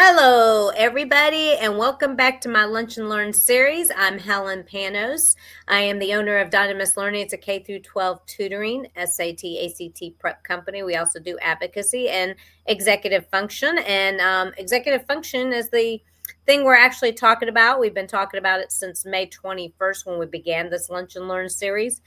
Hello, everybody, and welcome back to my Lunch and Learn series. I'm Helen Panos. I am the owner of Dynamis Learning. It's a K through 12 tutoring, SAT, ACT prep company. We also do advocacy and executive function. And executive function is the thing we're actually talking about. We've been talking about it since May 21st when we began this Lunch and Learn series.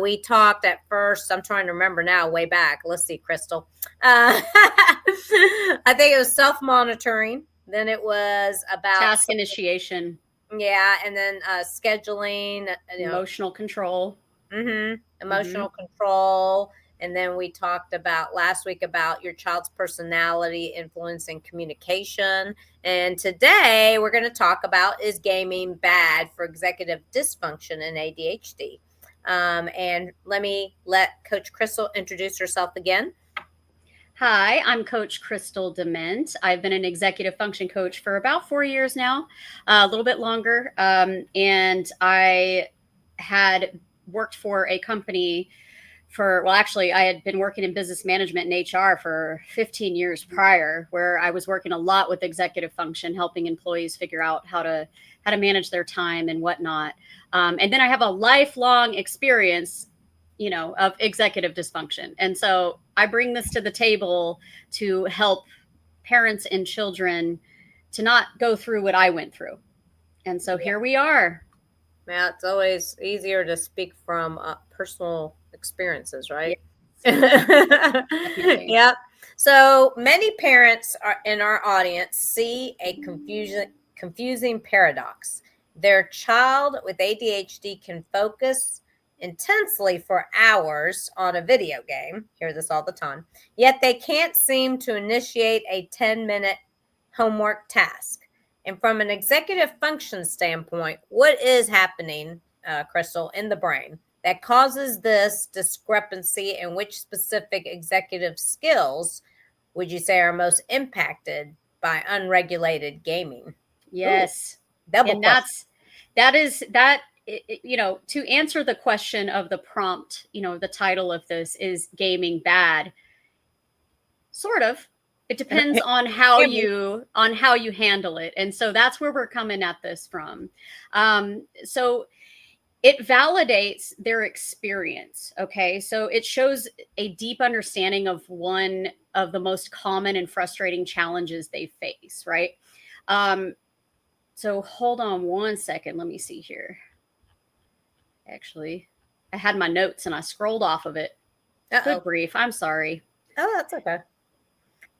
We talked at first, I'm trying to remember now, way back. Let's see, Crystal. I think it was self-monitoring. Then it was about task initiation. Yeah, and then scheduling, emotional control. Emotional control. And then we talked about last week about your child's personality influencing communication. And today we're going to talk about, is gaming bad for executive dysfunction and ADHD? And let Coach Crystal introduce herself again. Hi, I'm Coach Crystal Dement. I've been an executive function coach for about 4 years now, a little bit longer. And I had worked for a company I had been working in business management and HR for 15 years prior, where I was working a lot with executive function, helping employees figure out how to manage their time and whatnot. And then I have a lifelong experience of executive dysfunction. And so I bring this to the table to help parents and children to not go through what I went through. And so here we are. Yeah, it's always easier to speak from personal experiences, right? Yes. Yep. So many parents in our audience see a confusing paradox. Their child with ADHD can focus intensely for hours on a video game. Hear this all the time. Yet they can't seem to initiate a 10-minute homework task. And from an executive function standpoint, what is happening, Crystal, in the brain that causes this discrepancy, and which specific executive skills would you say are most impacted by unregulated gaming? Yes. Ooh, double and question. To answer the question of the prompt, the title of this is gaming bad. Sort of. It depends on how you handle it. And so that's where we're coming at this from. So it validates their experience. Okay. So it shows a deep understanding of one of the most common and frustrating challenges they face. Right. So hold on one second. Let me see here. Actually, I had my notes and I scrolled off of it. Good grief. I'm sorry. Oh, that's okay.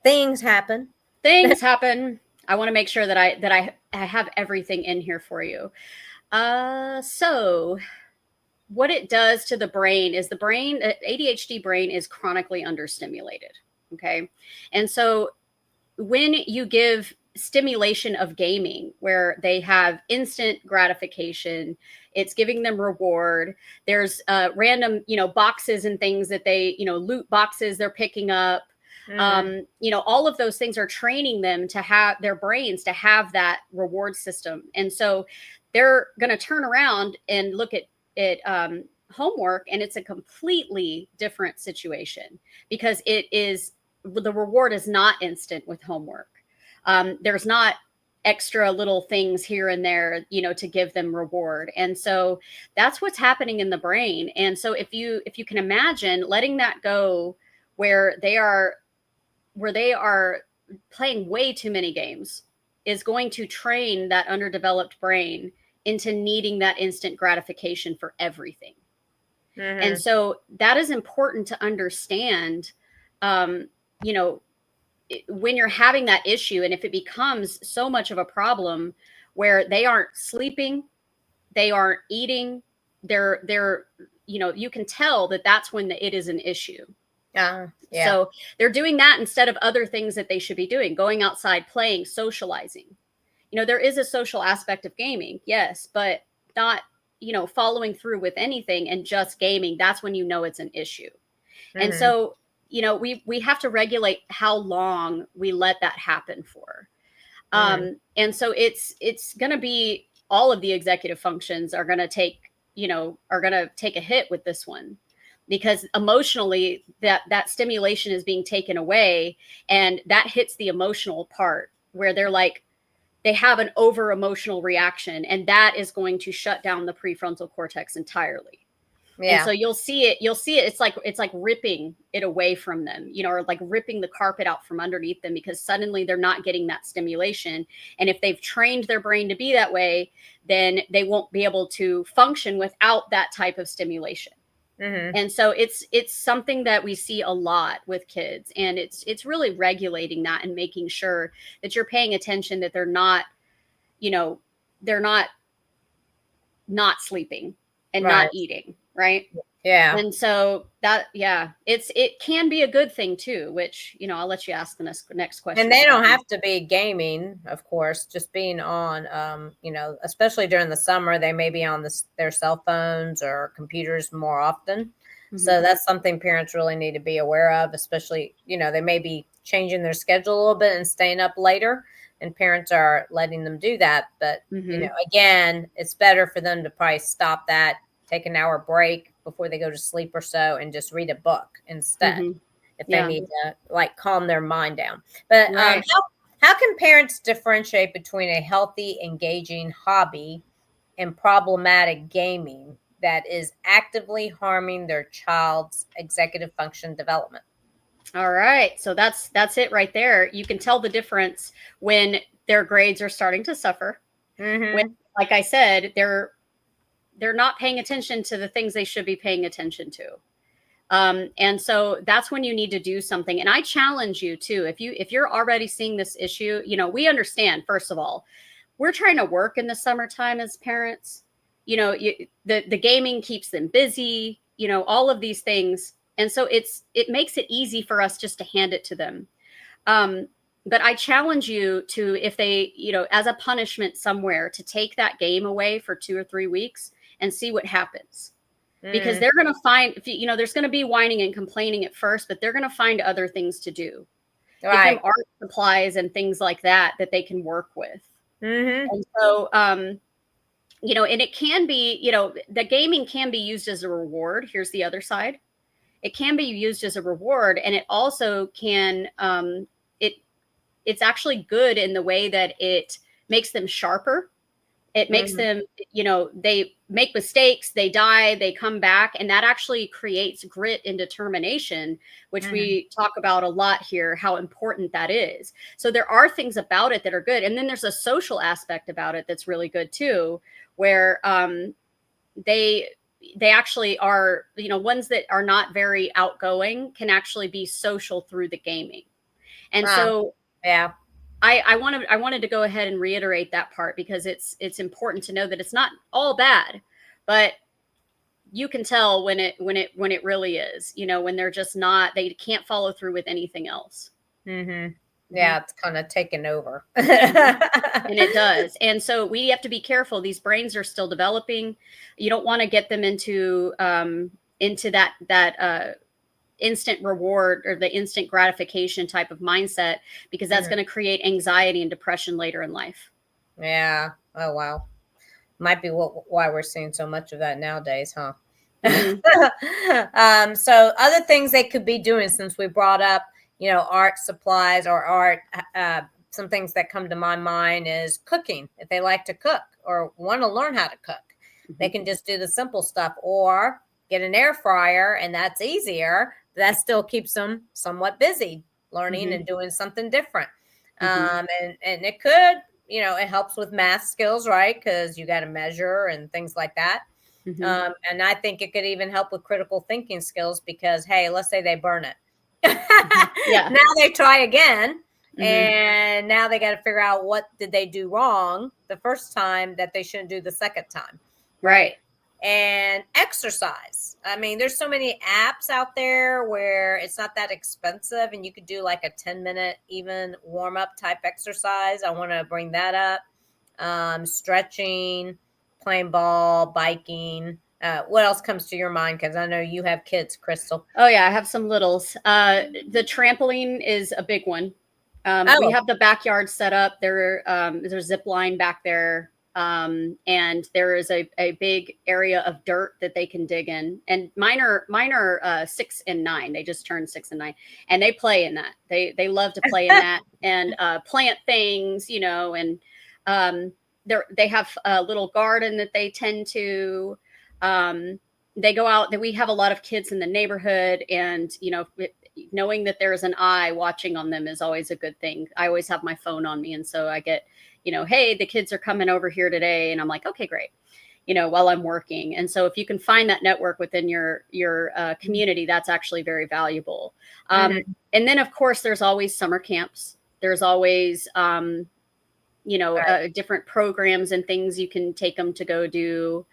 Things happen. Things happen. I want to make sure that I have everything in here for you. So what it does to the brain is ADHD brain is chronically understimulated. Okay. And so when you give stimulation of gaming, where they have instant gratification, it's giving them reward. There's random, boxes and things that they, loot boxes they're picking up. All of those things are training them to have their brains to have that reward system. And so they're going to turn around and look at homework, and it's a completely different situation because the reward is not instant with homework. There's not extra little things here and there, to give them reward. And so that's what's happening in the brain. And so if you can imagine letting that go, where they are playing way too many games, is going to train that underdeveloped brain into needing that instant gratification for everything. And so that is important to understand, when you're having that issue, and if it becomes so much of a problem where they aren't sleeping, they aren't eating, they're you can tell that that's when it is an issue. Yeah. So they're doing that instead of other things that they should be doing, going outside, playing, socializing. There is a social aspect of gaming, yes, but not, following through with anything and just gaming. That's when it's an issue. And so, we have to regulate how long we let that happen for. And so it's going to be, all of the executive functions are going to take a hit with this one, because emotionally that stimulation is being taken away, and that hits the emotional part where they're like, they have an over emotional reaction, and that is going to shut down the prefrontal cortex entirely. And so you'll see it, it's like ripping it away from them, or like ripping the carpet out from underneath them, because suddenly they're not getting that stimulation. And if they've trained their brain to be that way, then they won't be able to function without that type of stimulation. And so it's something that we see a lot with kids, and it's really regulating that and making sure that you're paying attention, that they're not, they're not sleeping and not eating, right? Yeah. And so that, it can be a good thing too, which, I'll let you ask the next question. And they don't have to be gaming, of course, just being on, especially during the summer, they may be on their cell phones or computers more often. So that's something parents really need to be aware of, especially, they may be changing their schedule a little bit and staying up later, and parents are letting them do that. But, again, it's better for them to probably stop that, take an hour break before they go to sleep or so, and just read a book instead, if they need to like calm their mind down. But how can parents differentiate between a healthy, engaging hobby and problematic gaming that is actively harming their child's executive function development? All right. So that's it right there. You can tell the difference when their grades are starting to suffer. When, like I said, they're not paying attention to the things they should be paying attention to. And so that's when you need to do something. And I challenge you too, if you're already seeing this issue, we understand, first of all, we're trying to work in the summertime as parents. The gaming keeps them busy, all of these things. And so it makes it easy for us just to hand it to them. But I challenge you to, if they, as a punishment somewhere, to take that game away for 2 or 3 weeks and see what happens. Because they're going to find, there's going to be whining and complaining at first, but they're going to find other things to do. Give them art supplies and things like that they can work with. And so, and it can be, the gaming can be used as a reward. Here's the other side. It can be used as a reward, and it also can, it's actually good in the way that it makes them sharper. It makes them, they make mistakes, they die, they come back, and that actually creates grit and determination, which we talk about a lot here, how important that is. So there are things about it that are good. And then there's a social aspect about it that's really good too, where they actually are, ones that are not very outgoing can actually be social through the gaming. And so, I wanted to go ahead and reiterate that part, because it's important to know that it's not all bad, but you can tell when it really is, when they're just not, they can't follow through with anything else. Yeah, it's kind of taken over. And it does. And so we have to be careful. These brains are still developing. You don't want to get them into that instant reward or the instant gratification type of mindset, because that's going to create anxiety and depression later in life. Yeah. Oh, wow. Might be why we're seeing so much of that nowadays, huh? So other things they could be doing, since we brought up, art supplies or art, some things that come to my mind is cooking. If they like to cook or want to learn how to cook, they can just do the simple stuff, or get an air fryer, and that's easier. That still keeps them somewhat busy learning and doing something different. And it could, it helps with math skills, right? Because you got to measure and things like that. And I think it could even help with critical thinking skills, because, hey, let's say they burn it. Now they try again. And now they got to figure out what did they do wrong the first time that they shouldn't do the second time. Right. And exercise. I mean, there's so many apps out there where it's not that expensive, and you could do like a 10-minute even warm-up type exercise. I want to bring that up. Stretching, playing ball, biking. What else comes to your mind? Because I know you have kids, Crystal. Oh, yeah, I have some littles. The trampoline is a big one. We have the backyard set up. There's a zip line back there. And there is a big area of dirt that they can dig in. And mine are 6 and 9. They just turned 6 and 9, and they play in that. They love to play in that and plant things, and they have a little garden that they tend to. They go out. That we have a lot of kids in the neighborhood, and knowing that there is an eye watching on them is always a good thing. I always have my phone on me, and so I get, hey, the kids are coming over here today, and I'm like, okay, great, while I'm working. And so if you can find that network within your community, that's actually very valuable. And then of course there's always summer camps. There's always different programs and things you can take them to go do.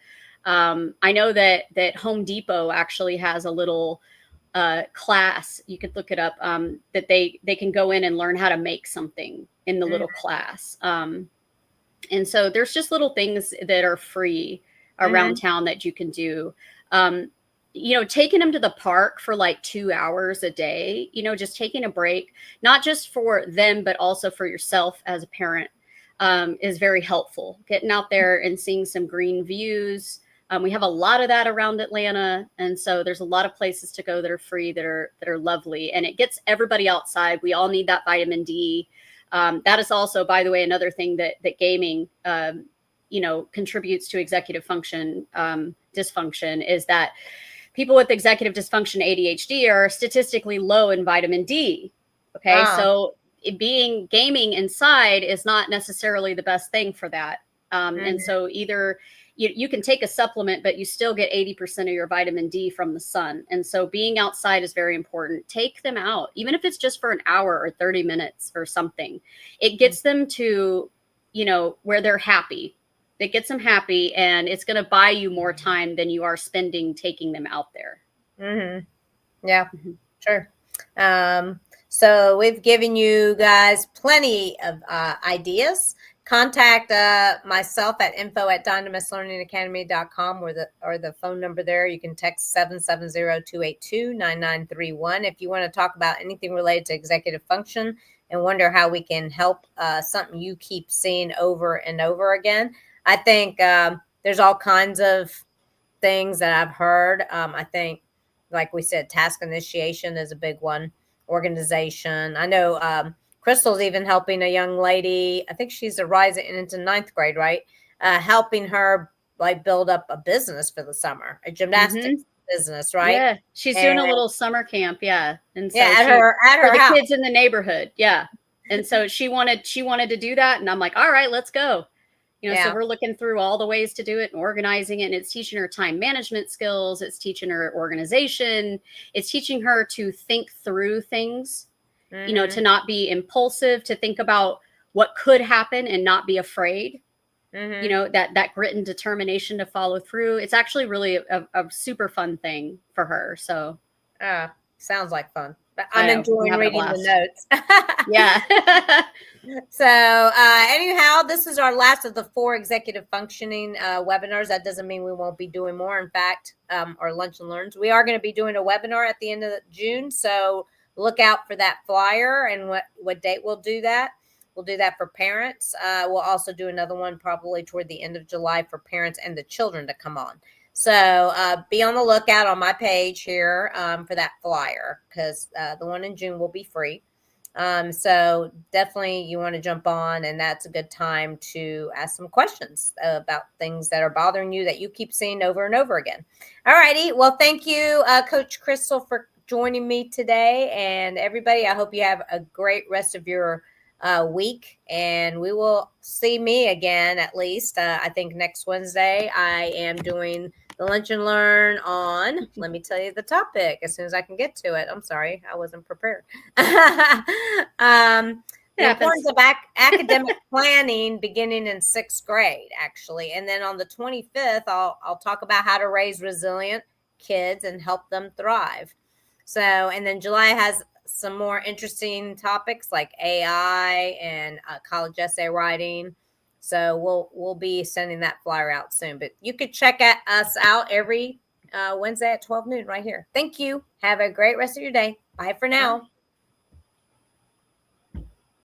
I know that Home Depot actually has a little class. You could look it up, that they can go in and learn how to make something in the little class. And so there's just little things that are free around town that you can do. Taking them to the park for like 2 hours a day, just taking a break, not just for them, but also for yourself as a parent, is very helpful. Getting out there and seeing some green views. We have a lot of that around Atlanta. And so there's a lot of places to go that are free, that are lovely. And it gets everybody outside. We all need that vitamin D. That is also, by the way, another thing that gaming, contributes to executive function dysfunction, is that people with executive dysfunction, ADHD, are statistically low in vitamin D. Okay. So gaming inside is not necessarily the best thing for that. And so either you can take a supplement, but you still get 80% of your vitamin D from the sun. And so being outside is very important. Take them out, even if it's just for an hour or 30 minutes or something. It gets them to, where they're happy. It gets them happy, and it's going to buy you more time than you are spending taking them out there. Yeah, sure. So we've given you guys plenty of ideas. Contact myself at info@dynamislearningacademy.com, or the phone number there. You can text 770-282-9931 if you want to talk about anything related to executive function and wonder how we can help something you keep seeing over and over again. I think there's all kinds of things that I've heard. I think, like we said, task initiation is a big one. Organization. I know Crystal's even helping a young lady. I think she's rising into 9th grade, right? Helping her like build up a business for the summer, a gymnastics business, right? Yeah, she's doing a little summer camp. Yeah, and so at her for the house. kids in the neighborhood. Yeah, and so she wanted to do that, and I'm like, all right, let's go. So we're looking through all the ways to do it and organizing it. And it's teaching her time management skills. It's teaching her organization. It's teaching her to think through things, to not be impulsive, to think about what could happen and not be afraid. That grit and determination to follow through. It's actually really a super fun thing for her. So sounds like fun. But I'm enjoying reading the notes. Yeah. So anyhow, this is our last of the 4 executive functioning webinars. That doesn't mean we won't be doing more. In fact, our lunch and learns, we are going to be doing a webinar at the end of June. So look out for that flyer and what date we'll do that. We'll do that for parents. We'll also do another one probably toward the end of July for parents and the children to come on. So be on the lookout on my page here for that flyer, because the one in June will be free. So definitely you want to jump on, and that's a good time to ask some questions about things that are bothering you that you keep seeing over and over again. All righty. Well, thank you, Coach Crystal, for joining me today. And everybody, I hope you have a great rest of your week, and we will see me again, at least I think next Wednesday. I am doing the lunch and learn on, let me tell you the topic as soon as I can get to it. I'm sorry, I wasn't prepared. The importance of academic planning beginning in 6th grade, actually. And then on the 25th, I'll talk about how to raise resilient kids and help them thrive. So, and then July has some more interesting topics like AI and college essay writing. So we'll be sending that flyer out soon. But you could check us out every Wednesday at 12 noon right here. Thank you. Have a great rest of your day. Bye for now.